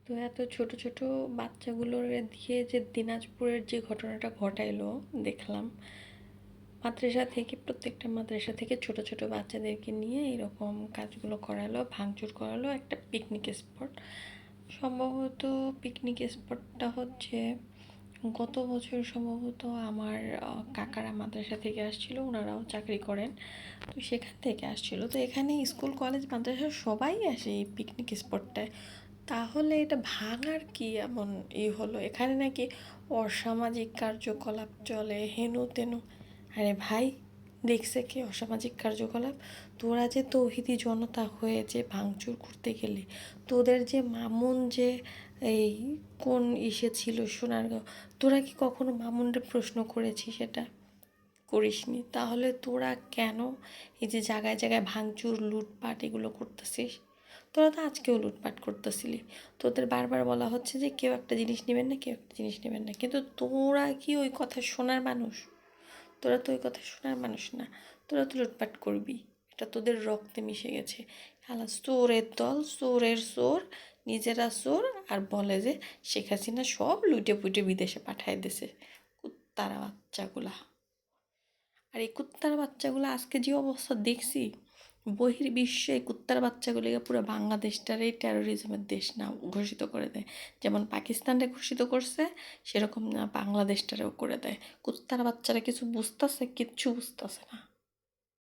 তো এত ছোট ছোট বাচ্চাগুলোর দিয়ে যে দিনাজপুরের যে ঘটনাটা ঘটাইলো দেখলাম, প্রত্যেকটা মাদ্রাসা থেকে ছোট ছোট বাচ্চাদেরকে নিয়ে এরকম কাজগুলো করালো, ভাঙচুর করালো একটা পিকনিক স্পট। সম্ভবত পিকনিক স্পটটা হচ্ছে গত বছর সম্ভবত আমার কাকারা মাদ্রাসা থেকে আসছিল, ওনারাও চাকরি করেন, তো সেখান থেকে আসছিল। তো এখানে স্কুল কলেজ মাদ্রাসা সবাই আসে এই পিকনিক স্পটটায়। তাহলে এটা ভাঙার কি এমন হলো? এখানে নাকি অসামাজিক কার্যকলাপ চলে, হেনু তেনু। আরে ভাই, দেখছে কি অসামাজিক কার্যকলাপ? তোরা যে তৌহিদি জনতা হয়ে যে ভাঙচুর করতে গেলে, তোদের যে মামুন যে এই কোন ছিল সোনারগাঁও, তোরা কি কখনো মামুনরে প্রশ্ন করেছিস? সেটা করিসনি। তাহলে তোরা কেন এই যে জায়গায় জায়গায় ভাঙচুর লুটপাট এগুলো করতেছিস? তোরা তো আজকেও লুটপাট করতেছিলি। তোদের বারবার বলা হচ্ছে যে কেউ একটা জিনিস নেবেন না, কেউ একটা জিনিস নেবেন না, কিন্তু তোরা কি ওই কথা শোনার মানুষ? তোরা তো ওই কথা শোনার মানুষ না। তোরা তো লুটপাট করবি, এটা তোদের রক্তে মিশে গেছে। হালা চোরের দল, চোরের চোর, নিজেরা চোর, আর বলে যে শেখ হাসিনা সব লুটে পুটে বিদেশে পাঠায় দিছে। কুত্তারা বাচ্চাগুলা। আর এই কুত্তার বাচ্চাগুলো আজকে যে অবস্থা দেখছি, বহির্বিশ্বে এই কুত্তার বাচ্চাগুলিকে পুরো বাংলাদেশটারই টেরোরিজমের দেশ না ঘোষিত করে দেয়। যেমন পাকিস্তানরে ঘোষিত করছে, সেরকম না বাংলাদেশটারেও করে দেয়। কুত্তার বাচ্চারা কিছু বুঝতেছে? কিচ্ছু বুঝতেছে না।